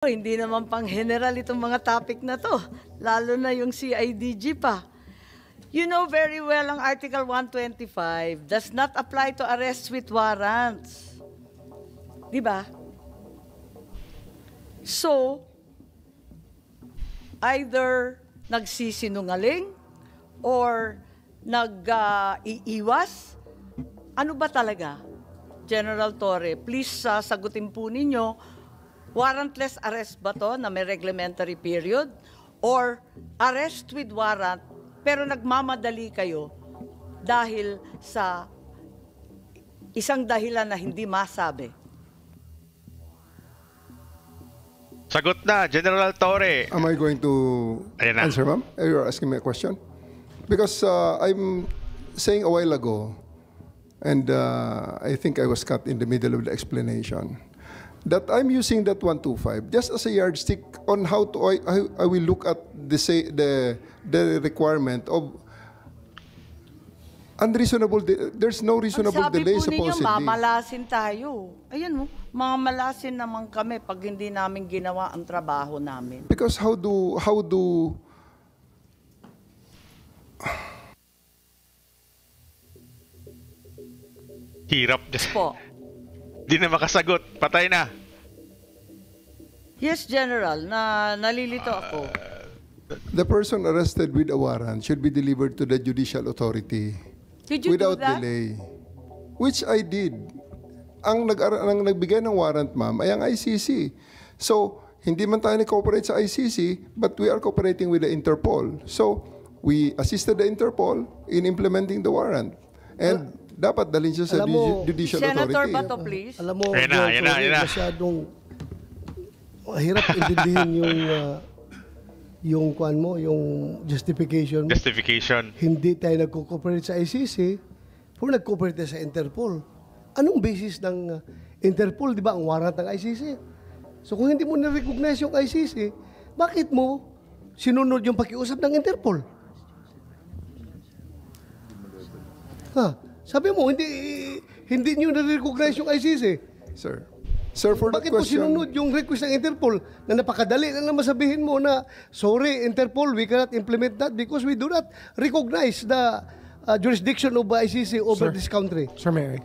Hindi naman pang general itong mga topic na to, lalo na yung CIDG pa. You know very well ang Article 125 does not apply to arrests with warrants. Di ba? So, either nagsisinungaling or nag-iiwas. Ano ba talaga? General Torre, please sagutin po ninyo, warrantless arrest ba to na may reglementary period? Or arrest with warrant pero nagmamadali kayo dahil sa isang dahilan na hindi masabi? Sagot na, General Torre. Am I going to answer, ma'am? You're asking me a question? Because I'm saying a while ago, and I think I was cut in the middle of the explanation, that I'm using that 125 just as a yardstick on how I will look at the requirement of unreasonable. There's no reasonable delay supposedly. Ang sabi po ninyo, mamalasin tayo. Ayan mo, mga malasin naman kami pag hindi namin ginawa ang trabaho namin. Because how do Hirap. Po. Di na makasagot. Patay na. Yes, General, nalilito ako. the person arrested with a warrant should be delivered to the judicial authority Did you without do that? delay, which I did. Ang nagbigay ng warrant, ma'am, ay ang ICC. So, hindi man tayo nag-cooperate sa ICC, but we are cooperating with the Interpol. So, we assisted the Interpol in implementing the warrant. And dapat dalhin siya sa judicial authority. Senator Bato, please. Alam mo, Yan na. masyadong hirap intindihin yung kuan mo, yung justification mo. Justification. Hindi tayo nagko-cooperate sa ICC, pero nag-cooperate tayo sa Interpol. Anong basis ng Interpol, di ba, ang warrant ng ICC? So kung hindi mo na-recognize yung ICC, bakit mo sinunod yung pakiusap ng Interpol? Sabi mo, hindi nyo na-recognize yung ICC. Sir, for that Bakit mo question, sinunod yung request ng Interpol na napakadali na naman sabihin mo na, sorry, Interpol, we cannot implement that because we do not recognize the jurisdiction of ICC over this country. Sir, may I?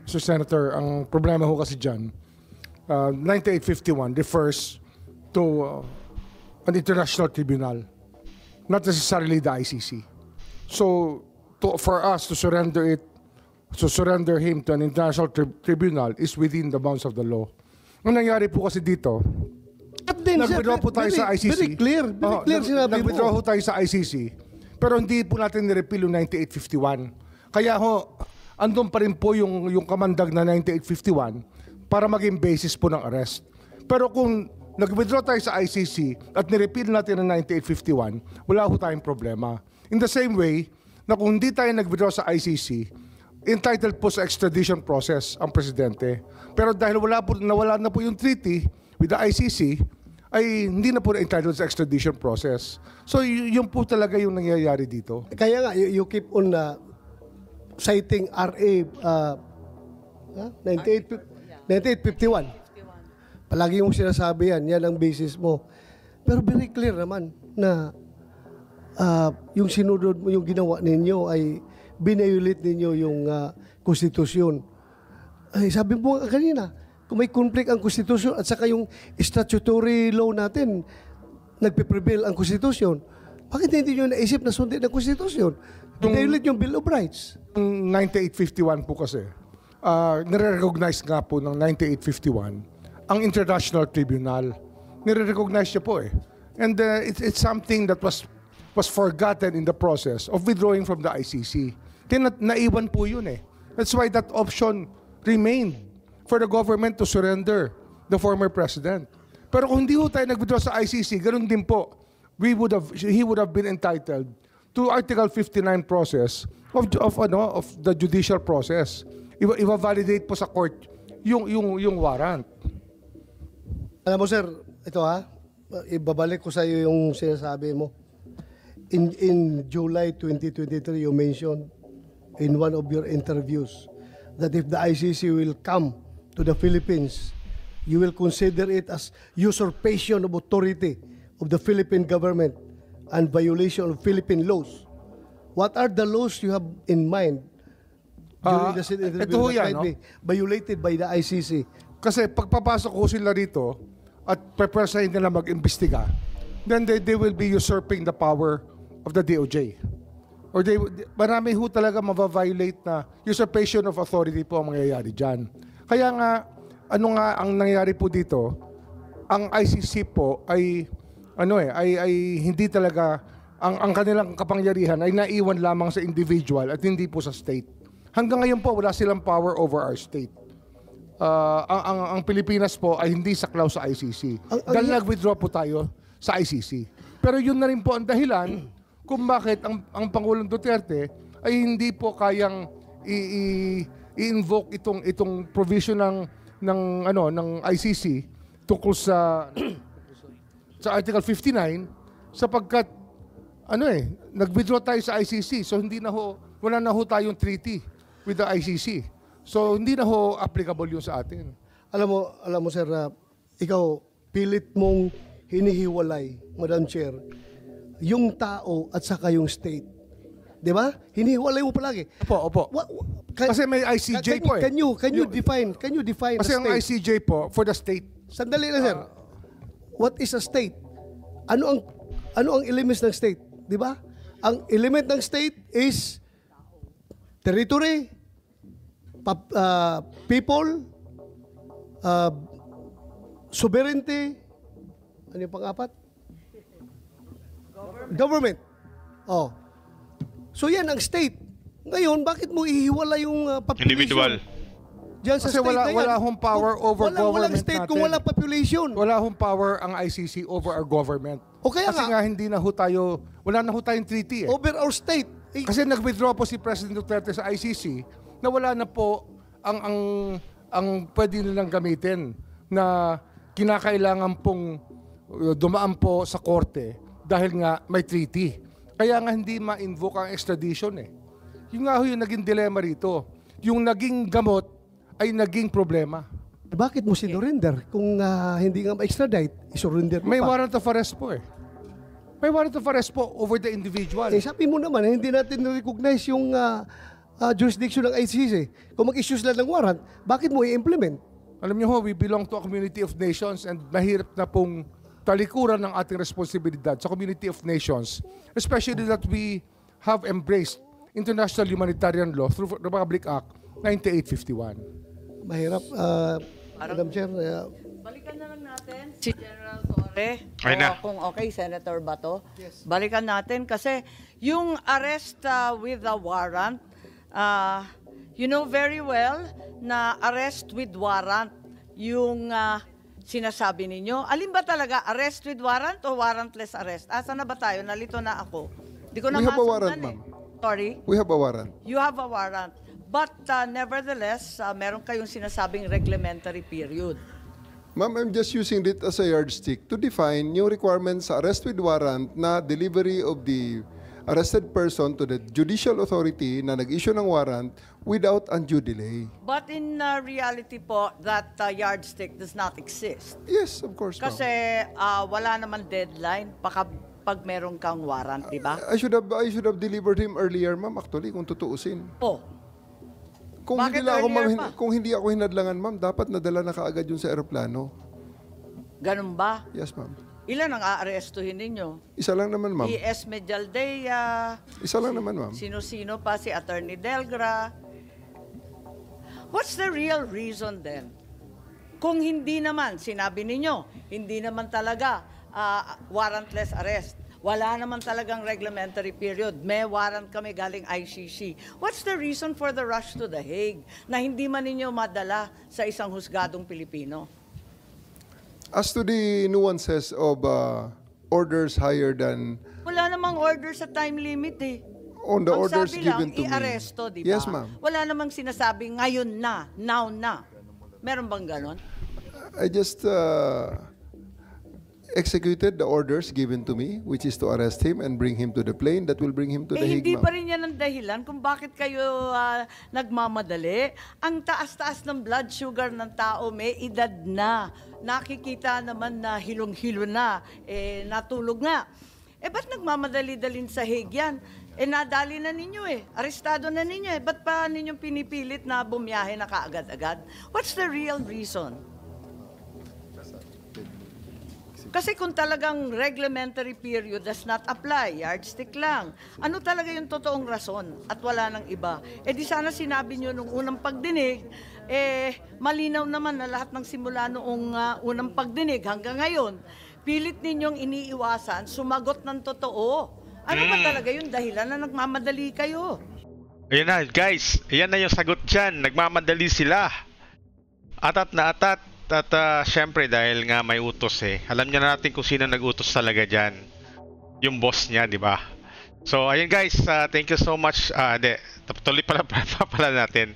Sir Senator, ang problema ho kasi dyan, 9851 refers to an international tribunal, not necessarily the ICC. So, for us to surrender him to an international tribunal is within the bounds of the law. Ang nangyari po kasi dito, nag-withdraw po tayo sa ICC. Very clear sinabi mo. Nag-withdraw po tayo sa ICC, pero hindi po natin nirepeal yung 9851. Kaya ho, andun pa rin po yung kamandag na 9851 para maging basis po ng arrest. Pero kung nag-withdraw tayo sa ICC at nirepeal natin ang 9851, wala po tayong problema. In the same way, na kung hindi tayo nag-withdraw sa ICC, entitled po sa extradition process ang presidente. Pero dahil nawala na po yung treaty with the ICC, ay hindi na po entitled sa extradition process. So yun po talaga yung nangyayari dito. Kaya nga, you keep on citing RA 9851. Palagi yung sinasabi yan ang basis mo. Pero very clear naman na yung sinunod mo, yung ginawa ninyo ay binayulit ninyo yung konstitusyon. Ay, sabi mo kanina, kung may conflict ang konstitusyon at saka yung statutory law natin, nagpe-prevail ang konstitusyon, bakit hindi nyo naisip na sundin ang konstitusyon? Binayulit yung Bill of Rights. 9851 po kasi, nire-recognize nga po ng 9851 ang International Tribunal. Nire-recognize niya po eh. And it's something that was forgotten in the process of withdrawing from the ICC. Kaya naiwan po yun eh. That's why that option remained for the government to surrender the former president. Pero kung hindi po tayo nag-withdraw sa ICC, ganun din po, he would have been entitled to Article 59 process of the judicial process. Iba-validate po sa court yung warrant. Alam mo sir, ito ibabalik ko sa iyo yung sinasabi mo. In July 2023, you mentioned in one of your interviews that if the ICC will come to the Philippines you will consider it as usurpation of authority of the Philippine government and violation of Philippine laws. What are the laws you have in mind during the sit interview ito ho that yan, might no? be violated by the ICC? Kasi pagpapasok ko sila rito at prepresahin nila mag-imbestiga, then they will be usurping the power of the DOJ. Or marami ho talaga mava-violate na usurpation of authority po ang mangyayari dyan. Kaya nga, ano nga ang nangyayari po dito, ang ICC po ay hindi talaga ang kanilang kapangyarihan ay naiwan lamang sa individual at hindi po sa state. Hanggang ngayon po wala silang power over our state. Ang Pilipinas po ay hindi saklaw sa ICC. Dahil nag-withdraw po tayo sa ICC. Pero yun na rin po ang dahilan kung bakit ang Pangulong Duterte ay hindi po kayang i-invoke itong provision ng ICC tungkol sa Article 59 sapagkat nag-withdraw tayo sa ICC, so wala na ho tayong treaty with the ICC. So hindi na ho applicable yun sa atin. Alam mo sir, ikaw pilit mong hinihiwalay, Madam Chair, yung tao at saka yung state. 'Di ba? Hinihiwalay mo palagi. Opo. Kasi may ICJ po eh. Can you define Kasi the ang state? ICJ po for the state. Sandali na sir. What is a state? Ano ang elements ng state? 'Di ba? Ang element ng state is territory, people, sovereignty, ano yung pang-apat? Government. Oh. So yan ang state. Ngayon, bakit mo ihiwala yung population? Individual. Diyan sa Kasi state na yan. wala hong power over government walang state natin. kung walang population. Wala hong power ang ICC over our government. O kaya Kasi nga hindi na ho tayo, wala na ho tayong treaty eh. Over our state. Kasi nag-withdraw po si President Duterte sa ICC na wala na po ang pwede nilang gamitin na kinakailangan pong dumaan po sa korte dahil nga may treaty. Kaya nga hindi ma-invoke ang extradition eh. Yung nga ho yung naging dilema rito. Yung naging gamot ay naging problema. Bakit mo sinurrender kung hindi nga ma-extradite? Isurrender mo May pa. warrant of arrest po eh. May warrant of arrest po over the individual. Sabi mo naman, hindi natin recognize yung jurisdiction ng ICC. Kung mag-issue sila ng warrant, bakit mo i-implement? Alam niyo ho, we belong to a community of nations and mahirap na pong talikuran ng ating responsibilidad sa community of nations, especially that we have embraced international humanitarian law through Republic Act 9851. Mahirap, Madam Chair. Balikan na lang natin si General Torre. Ay na. Kung okay, Senator Bato. Yes. Balikan natin kasi yung arrest with a warrant, you know very well na arrest with warrant yung sinasabi ninyo. Alin ba talaga, arrest with warrant o warrantless arrest? Asa na ba tayo? Nalito na ako. Di ko na We have a warrant, masundan ma'am. Sorry? We have a warrant. You have a warrant. But nevertheless, meron kayong sinasabing reglementary period. Ma'am, I'm just using it as a yardstick to define yung requirements sa arrest with warrant na delivery of the arrested person to the judicial authority na nag-issue ng warrant without undue delay. But in reality po, that yardstick does not exist. Yes, of course, ma'am. Kasi wala naman deadline pag meron kang warrant, di ba? I should have delivered him earlier, ma'am, actually, kung tutuusin. Oh, Kung Bakit hindi, lang ako, earlier ma'am, pa? kung hindi ako hinadlangan, ma'am, dapat nadala na kaagad yun sa eroplano. ganun ba? Yes, ma'am. Ilan ang aarestuhin ninyo? Isa lang naman, ma'am. E.S. Medialdea, Isa lang naman, ma'am. sino-sino pa, si Attorney Delgra. What's the real reason then? Kung hindi naman, sinabi ninyo, hindi naman talaga warrantless arrest. Wala naman talagang reglementary period. May warrant kami galing ICC. What's the reason for the rush to The Hague na hindi man ninyo madala sa isang husgadong Pilipino? As to the nuances of orders higher than Wala namang order sa time limit eh. on the Ang orders sabi given lang, to me. i-aresto, di ba? Yes, ma'am. Wala namang sinasabi ngayon na, now na. Meron bang ganon? I just, executed the orders given to me, which is to arrest him and bring him to the plane that will bring him to the Hague, Hindi ma'am. pa rin yan ang dahilan kung bakit kayo nagmamadali. Ang taas-taas ng blood sugar ng tao, may edad na. Nakikita naman na hilong-hilo na, natulog nga. Ba't nagmamadali-dalin sa Hague yan? Nadali na ninyo arestado na ninyo Ba't pa ninyong pinipilit na bumiyahe na kaagad-agad? What's the real reason? Kasi kung talagang reglementary period does not apply, yardstick lang, ano talaga yung totoong rason at wala nang iba? Di sana sinabi nyo nung unang pagdinig, malinaw naman na lahat ng simula noong unang pagdinig hanggang ngayon, pilit ninyong iniiwasan, sumagot ng totoo. Ano ba talaga yung dahilan na nagmamadali kayo? Ayan na, guys. Ayan na yung sagot dyan. Nagmamadali sila. Atat na atat. At syempre, dahil nga may utos alam niya natin kung sino nag-utos talaga dyan. Yung boss niya, di ba? So, ayun guys. Thank you so much. Tuloy pala natin.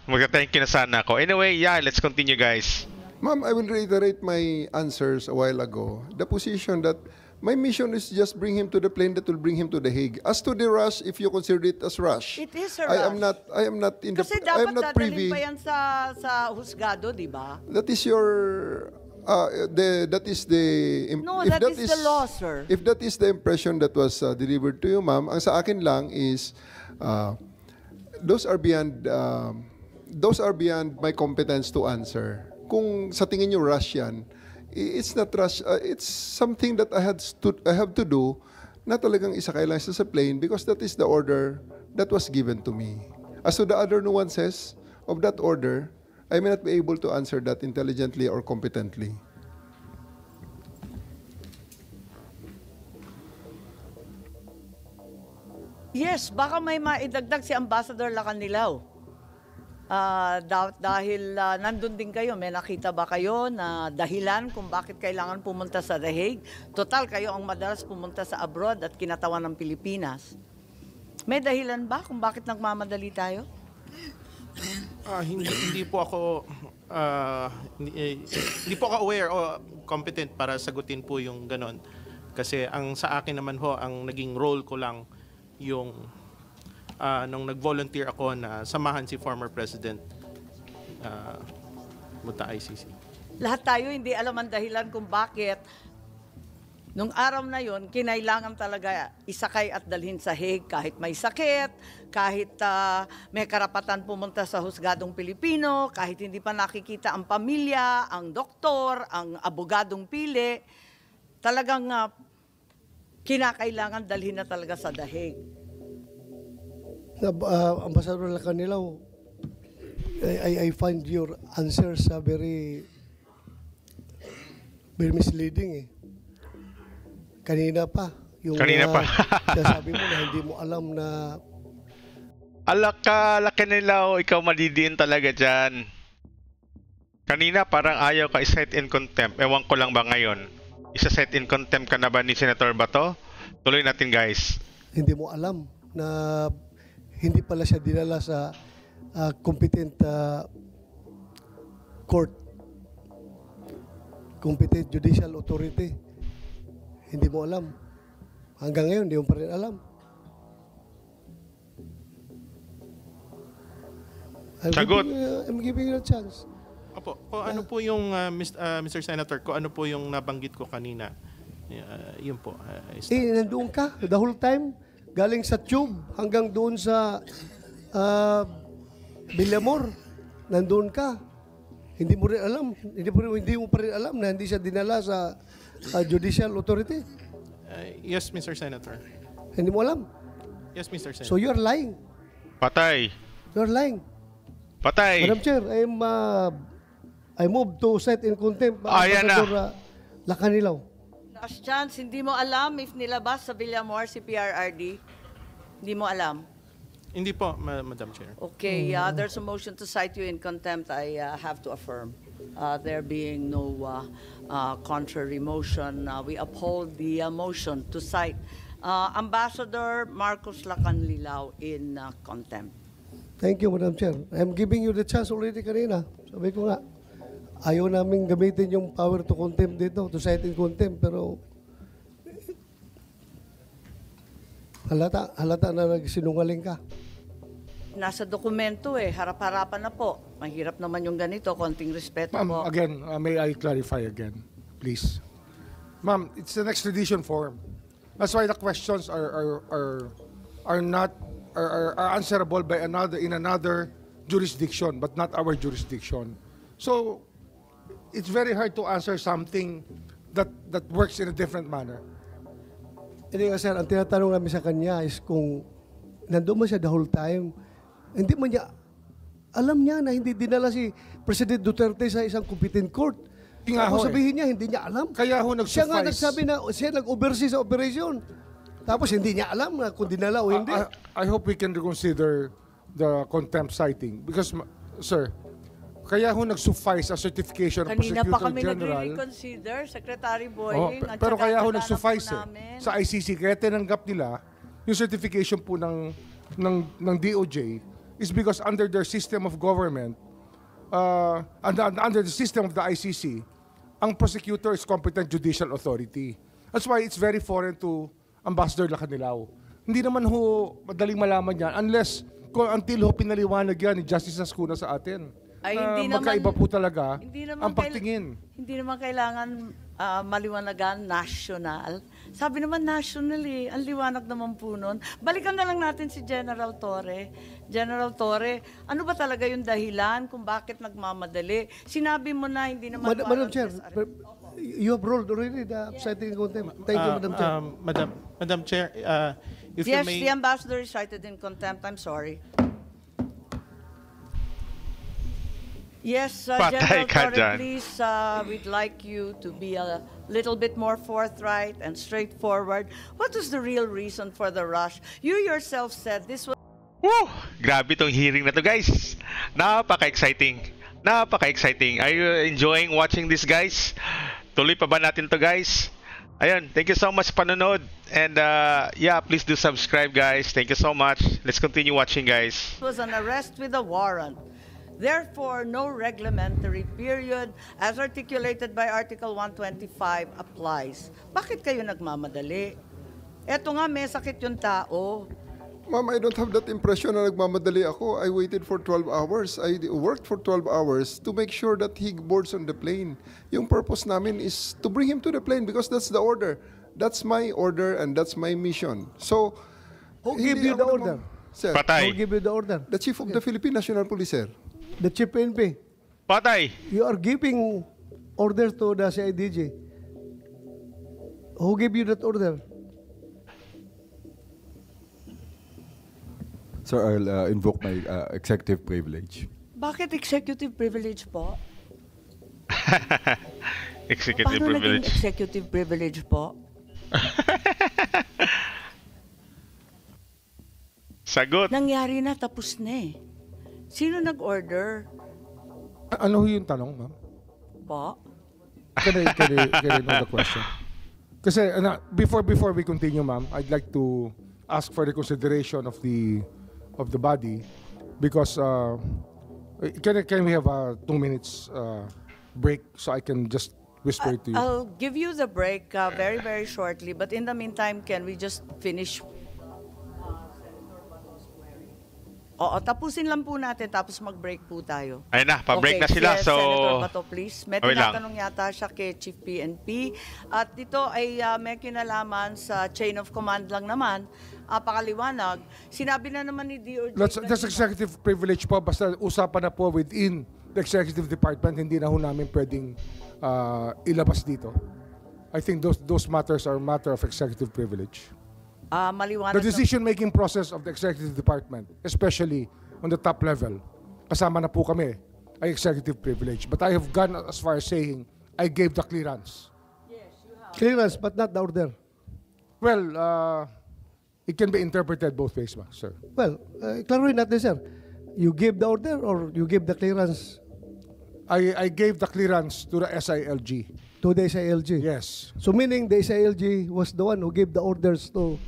Mag-thank you na sana ako. Anyway, yeah, let's continue guys. Ma'am, I will reiterate my answers a while ago. The position that my mission is just bring him to the plane that will bring him to the Hague. As to the rush, if you consider it as rush, It is a I rush. am not in Kasi the I am dapat not privy. dadalhin pa yan sa husgado, di ba? That is your that is the No, that is the law, sir. If that is the impression that was delivered to you, ma'am, ang sa akin lang is those are beyond my competence to answer. Kung sa tingin niyo rush yan, it's not rush. It's something that I have to do na talagang isakay lang sa plane because that is the order that was given to me. As to the other nuances of that order, I may not be able to answer that intelligently or competently. Yes, baka may maidagdag si Ambassador Lacanilaw. Dahil nandun din kayo, may nakita ba kayo na dahilan kung bakit kailangan pumunta sa The Hague? Total, kayo ang madalas pumunta sa abroad at kinatawan ng Pilipinas. May dahilan ba kung bakit nagmamadali tayo? Hindi po ako hindi po ako aware o competent para sagutin po yung ganon. Kasi ang sa akin naman ho, ang naging role ko lang yung nung nag-volunteer ako na samahan si former President Muta ICC. Lahat tayo hindi alam ang dahilan kung bakit nung araw na yon kinailangan talaga isakay at dalhin sa Hague kahit may sakit, kahit may karapatan pumunta sa husgadong Pilipino, kahit hindi pa nakikita ang pamilya, ang doktor, ang abogadong pili, talagang kinakailangan dalhin na talaga sa The Hague. Ambassador Lacanilaw, I find your answers very misleading Kanina pa. Sabi mo na hindi mo alam na Lacanilaw, ikaw madidiin talaga dyan. Kanina parang ayaw ka i-set in contempt. Ewan ko lang ba ngayon? Isa-set in contempt ka na ba ni Senator Bato? Tuloy natin guys. hindi mo alam na hindi pala siya dinala sa competent court, competent judicial authority. Hindi mo alam. Hanggang ngayon, hindi mo pa rin alam. Sagot. I'm giving you a chance. Opo, ano po yung Mr. Senator ko, ano po yung nabanggit ko kanina? Yun po. Nandoon ka the whole time, galing sa tube hanggang doon sa Villamor. Nandoon ka. Hindi mo rin alam, hindi mo pa rin alam na hindi siya dinala sa judicial authority. Yes, Mr. Senator. Hindi mo alam. Yes, Mr. Senator. So you're lying. Patay. You're lying. Patay. Madam Chair, I move to set in contempt Ayan na. Lacanilaw. Last chance, hindi mo alam if nilabas sa Villamor si PRRD? Hindi mo alam? Hindi po, Madam Chair. Okay, there's a motion to cite you in contempt. I have to affirm. There being no contrary motion, we uphold the motion to cite Ambassador Marcos Lacanilaw in contempt. Thank you, Madam Chair. I'm giving you the chance already kanina. Sabi ko nga, ayaw namin gamitin yung power to contempt dito, to cite in contempt, pero halata na nagsinungaling ka. Nasa dokumento harap-harapan na po. Mahirap naman yung ganito, konting respeto po. Ma'am, again, may I clarify again, please? Ma'am, it's an extradition form. That's why the questions are not answerable by another jurisdiction, but not our jurisdiction. So it's very hard to answer something that works in a different manner. Hindi nga sir, ang tinatanong namin sa kanya is kung nandun mo siya the whole time, hindi man niya, alam niya na hindi dinala si President Duterte sa isang competent court. Tapos sabihin niya, hindi niya alam. Kaya ho Siya nga nag-suffice. nagsabi na siya nag-oversee sa operation. Tapos hindi niya alam na kung dinala o hindi. I hope we can reconsider the contempt citing because, sir, kaya ho nag-suffice a certification of Kanina pa Prosecutor kami General. nagre-reconsider, Secretary Boying. at Pero saka kaya ho naghanap nag-suffice po namin. sa ICC, kaya tinanggap nila yung certification po ng DOJ is because under their system of government, under the system of the ICC, ang prosecutor is competent judicial authority. That's why it's very foreign to Ambassador Lacanilao. Hindi naman ho madaling malaman yan until ho pinaliwanag yan ni Justice Ascuna sa atin. Ay, na hindi naman- magkaiba po talaga Hindi naman ang pagtingin. Hindi naman kailangan maliwanagan national. Sabi naman national ang liwanag naman po nun. Balikan na lang natin si General Torre. General Torre, ano ba talaga yung dahilan kung bakit nagmamadali? Sinabi mo na hindi naman Madam Chair, warrantless arrest. you have ruled already the citing in contempt. Thank you, Madam Chair. Madam Chair, if Yes, you may... the ambassador is cited in contempt. I'm sorry. Yes, Patay General ka Torre, dyan. please, we'd like you to be a little bit more forthright and straightforward. What was the real reason for the rush? You yourself said this was Woo! Grabe tong hearing na to, guys. Napaka-exciting. Napaka-exciting. Are you enjoying watching this, guys? Tuloy pa ba natin to, guys? Ayun, thank you so much panonood. And yeah, please do subscribe, guys. Thank you so much. Let's continue watching, guys. an arrest with a warrant. Therefore, no reglementary period as articulated by Article 125 applies. Bakit kayo nagmamadali? Eto nga, may sakit yung tao. Ma'am, I don't have that impression na nagmamadali ako. I waited for 12 hours. I worked for 12 hours to make sure that he boards on the plane. Yung purpose namin is to bring him to the plane because that's the order. That's my order and that's my mission. So, Who gave hindi you the ako order? Sir, Patay. Who give you the order? the Chief of the Philippine National Police, sir. The Chief PNP. Patay. You are giving orders to the CIDG. Who gave you that order? Sir, I'll invoke my executive privilege. Bakit executive privilege po? Executive Paano naging privilege. executive privilege po? Sagot. Nangyari na, tapos na Sino nag-order Ano ho yung tanong, ma'am? po? Can I know the question? Kasi before we continue, ma'am, I'd like to ask for the consideration of the body because can we have a 2 minutes break so I can just whisper it to you? I'll give you the break very, very shortly. But in the meantime, can we just finish? Oo, tapusin lang po natin tapos mag-break po tayo. Ayun na, pa-break na sila. Yes, So, Senator Bato, please. May wait lang. tinatanong yata siya kay Chief PNP. At ito ay may kinalaman sa chain of command lang naman. Pakaliwanag. Sinabi na naman ni DOJ. That's executive privilege po. Basta usapan na po within the executive department. Hindi na ho namin pwedeng ilabas dito. I think those matters are matter of executive privilege. Maliwanag The decision-making process of the executive department, especially on the top level, kasama na po kami, ay executive privilege. But I have gone as far as saying, I gave the clearance. Clearance, but not the order. Well, it can be interpreted both ways, sir. Well, klaruhin natin, sir. You gave the order or you gave the clearance I gave the clearance to the SILG. to the SILG? Yes. So meaning the SILG was the one who gave the orders to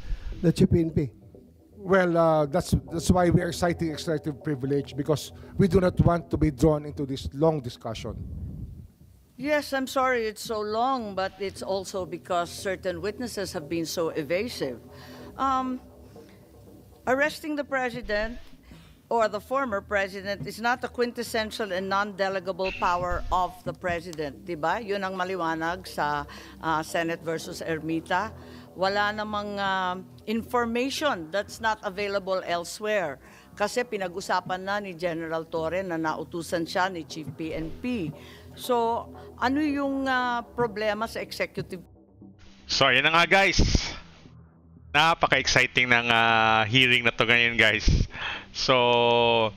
the Chief PNP? Well, that's why we are citing executive privilege because we do not want to be drawn into this long discussion. Yes, I'm sorry it's so long, but it's also because certain witnesses have been so evasive. Arresting the president or the former president is not a quintessential and non-delegable power of the president, di ba? Yun ang maliwanag sa Senate versus Ermita. Wala namang information that's not available elsewhere. Kasi pinag-usapan na ni General Torre na nautusan siya ni Chief PNP. So, ano yung problema sa executive? So, ayan na nga guys. Napaka-exciting ng hearing na to ngayon guys. So,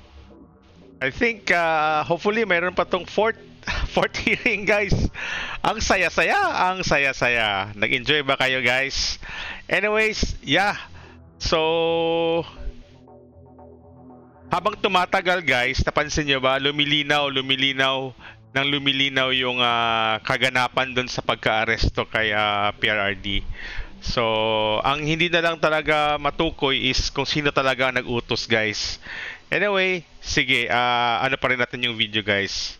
I think hopefully mayroon pa tong fourth hearing guys. Ang saya-saya. Nag-enjoy ba kayo guys? Anyways, yeah. So, habang tumatagal guys, napansin nyo ba, lumilinaw yung kaganapan doon sa pagka-aresto kay PRRD. So, ang hindi na lang talaga matukoy is kung sino talaga nag-utos guys. Anyway, sige, ano pa rin natin yung video guys.